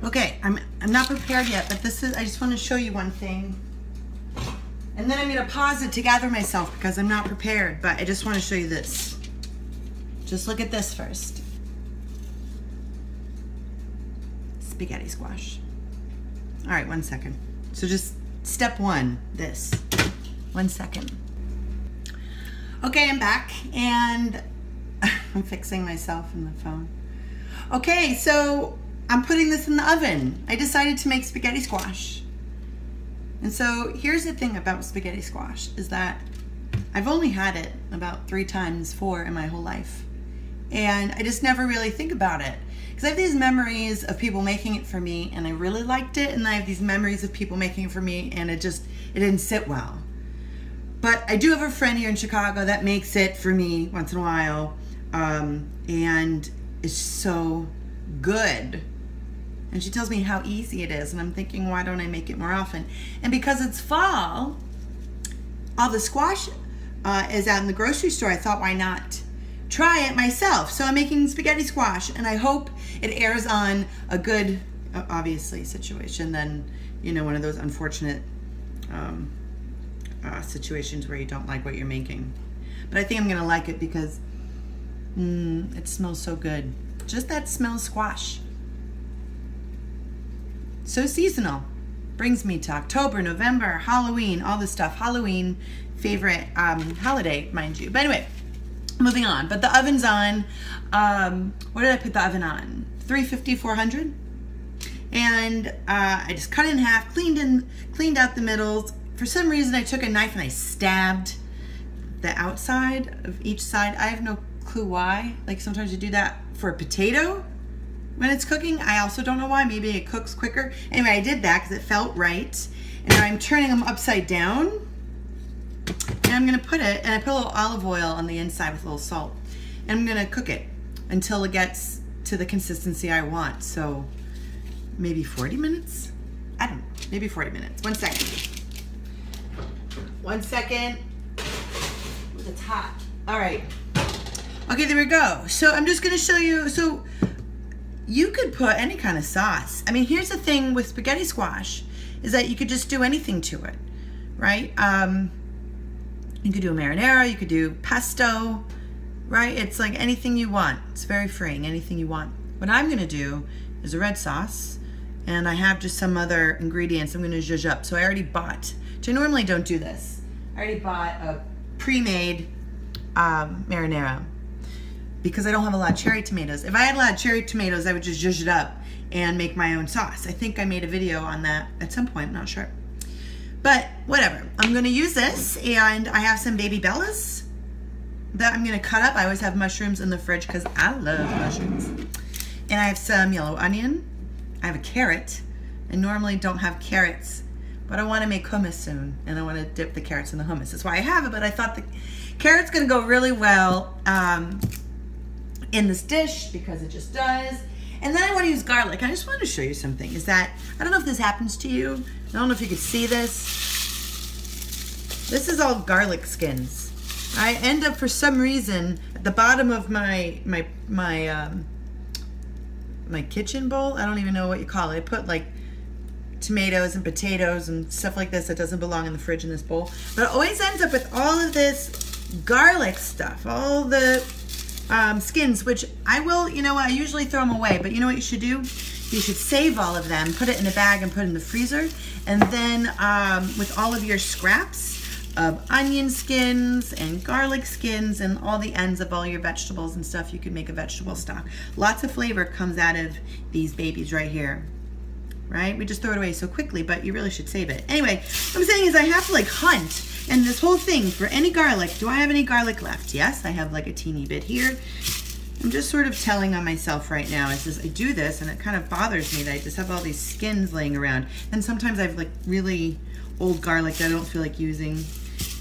Okay, I'm not prepared yet, but I just want to show you one thing. And then I'm going to pause it to gather myself because I'm not prepared, but I just want to show you this. Just look at this first. Spaghetti squash. All right, 1 second. So just step one, this. 1 second. Okay, I'm back and I'm fixing myself in the phone. Okay, so I'm putting this in the oven. I decided to make spaghetti squash. And so here's the thing about spaghetti squash is that I've only had it about 3 times, 4 in my whole life. And I just never really think about it. Because I have these memories of people making it for me and I really liked it. And I have these memories of people making it for me and it didn't sit well. But I do have a friend here in Chicago that makes it for me once in a while. And it's so good. And she tells me how easy it is. And I'm thinking, why don't I make it more often? And because it's fall, all the squash is out in the grocery store. I thought, why not try it myself? So I'm making spaghetti squash. And I hope it airs on a good, obviously, situation than, one of those unfortunate situations where you don't like what you're making. But I think I'm going to like it because it smells so good. Just that smell of squash. So seasonal. Brings me to October, November, Halloween, all this stuff. Halloween, favorite holiday, mind you. But anyway, moving on. But the oven's on. What did I put the oven on? 350, 400. And I just cut it in half, cleaned out the middles. For some reason, I took a knife and I stabbed the outside of each side. I have no clue why. Like sometimes you do that for a potato when it's cooking. I also don't know why. Maybe it cooks quicker. Anyway, I did that because it felt right. And now I'm turning them upside down. And I'm going to put it, and I put a little olive oil on the inside with a little salt. And I'm going to cook it until it gets to the consistency I want. So maybe 40 minutes? I don't know. Maybe 40 minutes. 1 second. 1 second. It's hot. All right. Okay, there we go. So I'm just going to show you. So you could put any kind of sauce. I mean, here's the thing with spaghetti squash is that you could just do anything to it, right? You could do a marinara, you could do pesto, right? It's like anything you want. It's very freeing, anything you want. What I'm gonna do is a red sauce, and I have just some other ingredients I'm gonna zhuzh up. So I already bought, which I normally don't do this. I already bought a pre-made marinara, because I don't have a lot of cherry tomatoes. If I had a lot of cherry tomatoes, I would just zhuzh it up and make my own sauce. I think I made a video on that at some point, I'm not sure. But whatever, I'm gonna use this, and I have some baby bellas that I'm gonna cut up. I always have mushrooms in the fridge because I love mushrooms. And I have some yellow onion. I have a carrot. I normally don't have carrots, but I wanna make hummus soon, and I wanna dip the carrots in the hummus. That's why I have it, but I thought the carrot's gonna go really well in this dish because it just does. And then I want to use garlic. I just want to show you something. Is that, I don't know if this happens to you. I don't know if you could see this. This is all garlic skins. I end up for some reason at the bottom of my kitchen bowl. I don't even know what you call it. I put like tomatoes and potatoes and stuff like this that doesn't belong in the fridge in this bowl. But it always ends up with all of this garlic stuff, all the skins, which I will, I usually throw them away, but you know what you should do? You should save all of them, put it in a bag and put it in the freezer, and then with all of your scraps of onion skins and garlic skins and all the ends of all your vegetables and stuff, you can make a vegetable stock. Lots of flavor comes out of these babies right here, right? We just throw it away so quickly, but you really should save it. Anyway, what I'm saying is I have to like hunt. And this whole thing for any garlic, do I have any garlic left? Yes, I have like a teeny bit here. I'm just sort of telling on myself right now. I do this and it kind of bothers me that I just have all these skins laying around. And sometimes I have like really old garlic that I don't feel like using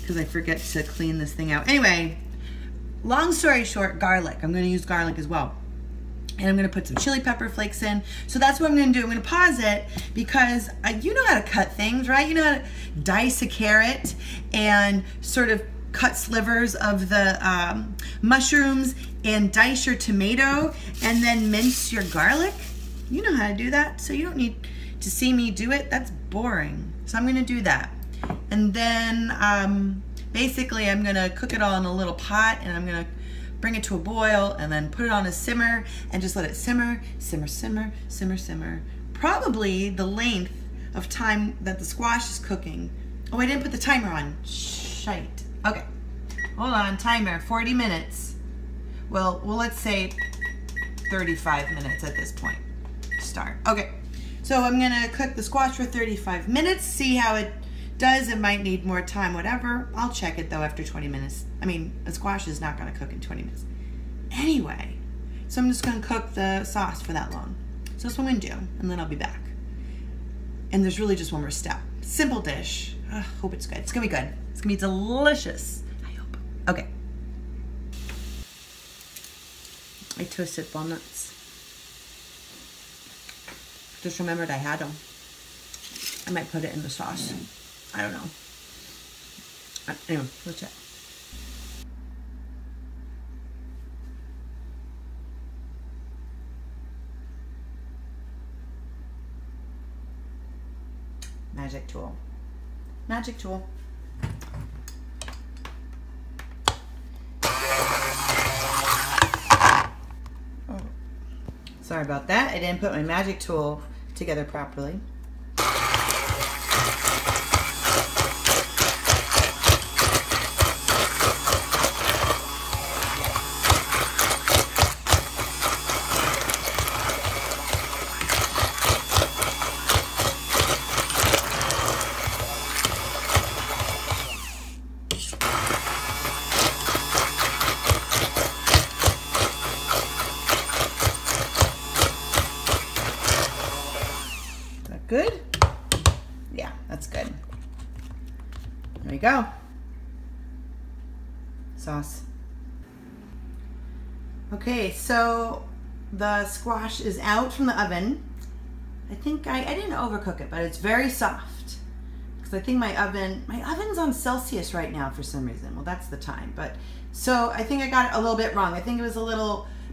because I forget to clean this thing out. Anyway, long story short, garlic. I'm gonna use garlic as well. And I'm gonna put some chili pepper flakes in. So that's what I'm gonna do. I'm gonna pause it because you know how to cut things, right? You know how to dice a carrot and sort of cut slivers of the mushrooms and dice your tomato and then mince your garlic. You know how to do that, so you don't need to see me do it. That's boring. So I'm gonna do that. And then basically I'm gonna cook it all in a little pot, and I'm gonna bring it to a boil and then put it on a simmer and just let it simmer, simmer, simmer, simmer, simmer. Probably the length of time that the squash is cooking. Oh, I didn't put the timer on. Shite. Okay, hold on, timer, 40 minutes. Well, let's say 35 minutes at this point. Start. Okay, so I'm gonna cook the squash for 35 minutes, see how it does. It might need more time, whatever. I'll check it though after 20 minutes. I mean, a squash is not gonna cook in 20 minutes. Anyway, so I'm just gonna cook the sauce for that long. So that's what I'm gonna do, and then I'll be back. And there's really just one more step. Simple dish. Hope it's good. It's gonna be good. It's gonna be delicious, I hope. Okay. I toasted walnuts. Just remembered I had them. I might put it in the sauce. I don't know. Anyway, let's check. Magic tool. Magic tool. Oh. Sorry about that. I didn't put my magic tool together properly. Good? Yeah, that's good. There you go. Sauce. Okay, so the squash is out from the oven. I think I didn't overcook it, but it's very soft. Because I think my oven's on Celsius right now for some reason. Well, that's the time. But so I think I got it a little bit wrong. I think it was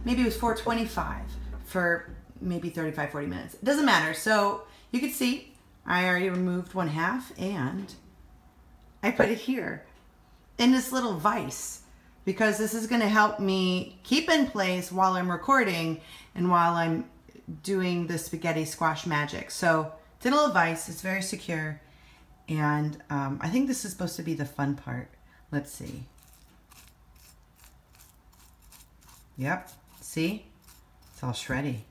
maybe it was 425 for maybe 35, 40 minutes. It doesn't matter. So you can see I already removed 1/2, and I put it here in this little vise because this is going to help me keep in place while I'm recording and while I'm doing the spaghetti squash magic. So it's in a little vise. It's very secure, and I think this is supposed to be the fun part. Let's see. Yep. See? It's all shreddy.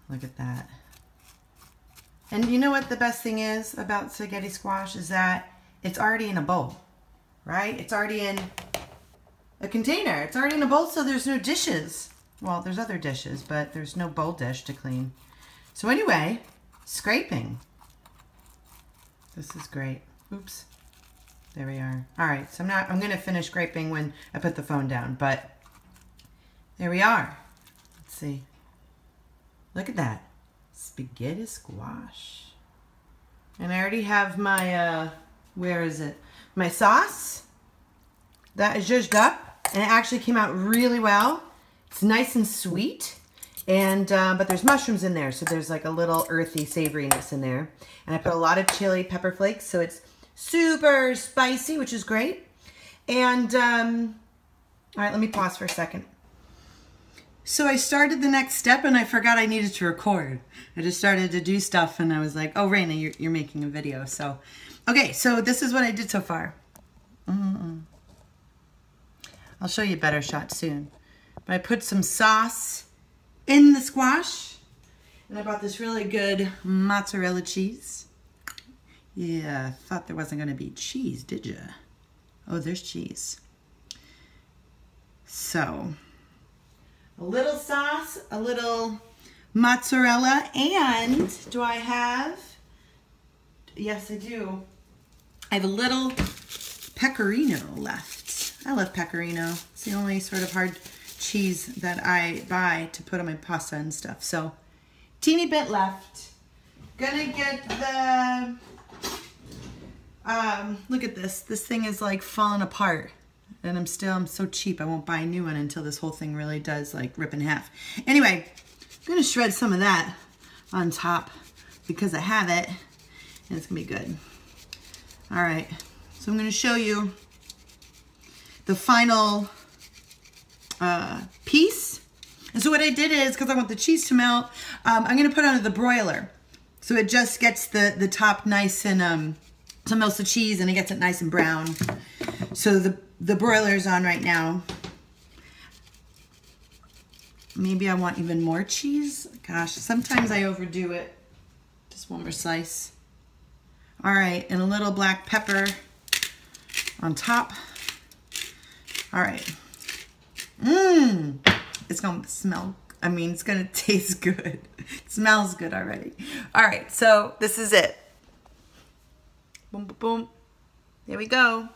Look at that. And you know what the best thing is about spaghetti squash is that it's already in a bowl, right? It's already in a container. It's already in a bowl, so there's no dishes. Well, there's other dishes, but there's no bowl dish to clean. So anyway, scraping. This is great. Oops. There we are. All right, so I'm going to finish scraping when I put the phone down, but there we are. Let's see. Look at that. Spaghetti squash. And I already have my, where is it? My sauce. That is zhuzhed up, and it actually came out really well. It's nice and sweet, and but there's mushrooms in there, so there's like a little earthy savoriness in there. And I put a lot of chili pepper flakes, so it's super spicy, which is great. And all right, let me pause for a second. So I started the next step and I forgot I needed to record. I just started to do stuff and I was like, oh, Raina, you're making a video. So, okay, so this is what I did so far. I'll show you a better shot soon. But I put some sauce in the squash, and I bought this really good mozzarella cheese. Yeah, thought there wasn't gonna be cheese, did you? Oh, there's cheese. So, a little sauce, a little mozzarella, and do I have, yes I do, I have a little pecorino left. I love pecorino. It's the only sort of hard cheese that I buy to put on my pasta and stuff. So, teeny bit left. Gonna get the, look at this. This thing is like falling apart. And I'm so cheap, I won't buy a new one until this whole thing really does like rip in half. Anyway, I'm gonna shred some of that on top because I have it, and it's gonna be good. All right, so I'm gonna show you the final piece. And so what I did is, because I want the cheese to melt, I'm gonna put it under the broiler. So it just gets the top nice and, so melts the cheese and it gets it nice and brown. So the broiler's on right now. Maybe I want even more cheese. Gosh, sometimes I overdo it. Just one more slice. All right, and a little black pepper on top. All right. It's gonna smell, I mean, it's gonna taste good. It smells good already. All right, so this is it. Boom, boom, boom. There we go.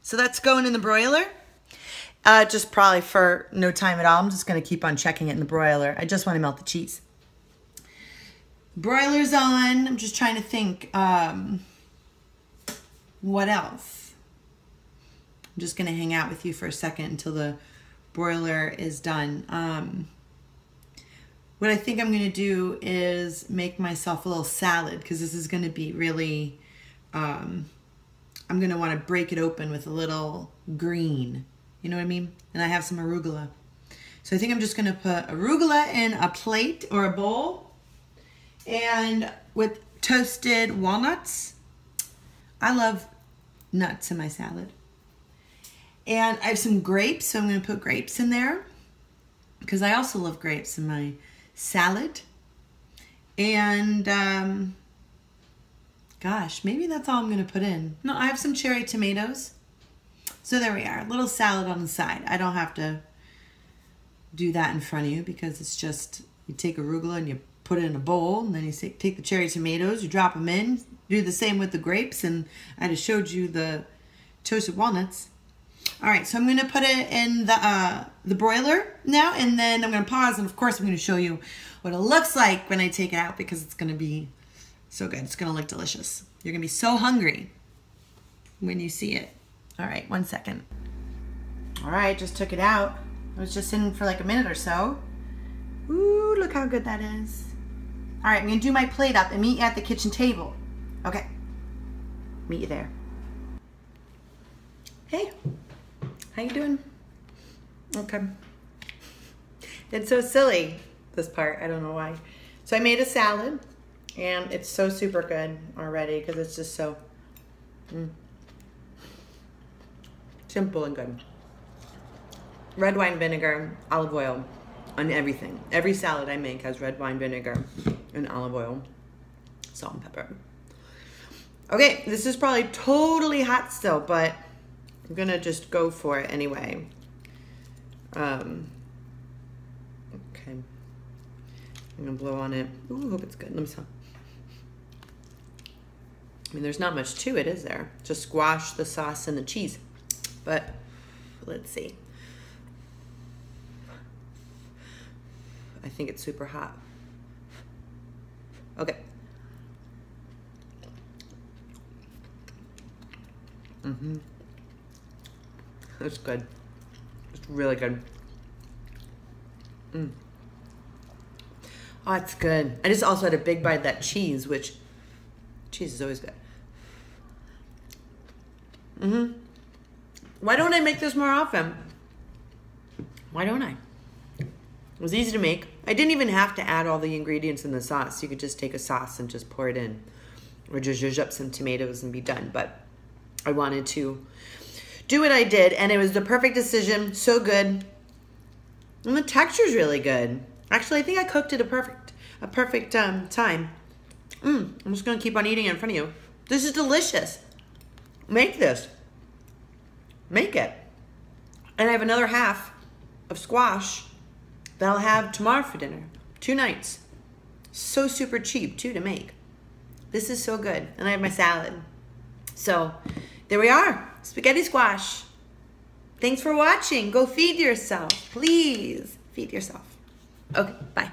So that's going in the broiler. Just probably for no time at all. I'm just gonna keep on checking it in the broiler. I just wanna melt the cheese. Broiler's on. I'm just trying to think, what else? I'm just gonna hang out with you for a second until the broiler is done. What I think I'm gonna do is make myself a little salad, because this is gonna be really, I'm gonna wanna break it open with a little green. You know what I mean? And I have some arugula. So I think I'm just gonna put arugula in a plate or a bowl, and with toasted walnuts. I love nuts in my salad. And I have some grapes, so I'm gonna put grapes in there, because I also love grapes in my salad. And gosh, maybe that's all I'm gonna put in. No, I have some cherry tomatoes. So there we are, a little salad on the side. I don't have to do that in front of you, because it's just, you take arugula and you put it in a bowl, and then you take the cherry tomatoes, you drop them in, do the same with the grapes, and I just showed you the toasted walnuts. All right, so I'm gonna put it in the broiler now, and then I'm gonna pause, and of course I'm gonna show you what it looks like when I take it out, because it's gonna be so good. It's gonna look delicious. You're gonna be so hungry when you see it. All right, 1 second. All right, just took it out. It was just in for like a minute or so. Ooh, look how good that is. All right, I'm gonna do my plate up and meet you at the kitchen table. Okay, meet you there. Hey, how you doing? Okay. It's so silly, this part, I don't know why. So I made a salad, and it's so super good already, because it's just so simple and good. Red wine vinegar, olive oil on everything. Every salad I make has red wine vinegar and olive oil, salt and pepper. Okay, this is probably totally hot still, but I'm gonna just go for it anyway. Okay. I'm gonna blow on it. Ooh, hope it's good. Let me smell. I mean, there's not much to it, is there? Just squash, the sauce, and the cheese. But let's see. I think it's super hot. Okay. It's good. It's really good. Oh, it's good. I just also had a big bite of that cheese, which cheese is always good. Why don't I make this more often? Why don't I? It was easy to make. I didn't even have to add all the ingredients in the sauce. You could just take a sauce and just pour it in, or just zhuzh up some tomatoes and be done. But I wanted to do what I did, and it was the perfect decision. So good. And the texture's really good. Actually, I think I cooked it a perfect time. I'm just gonna keep on eating it in front of you. This is delicious. Make this. Make it. And I have another half of squash that I'll have tomorrow for dinner. 2 nights. So super cheap too to make. This is so good. And I have my salad. So there we are. Spaghetti squash. Thanks for watching. Go feed yourself. Please feed yourself. Okay, bye.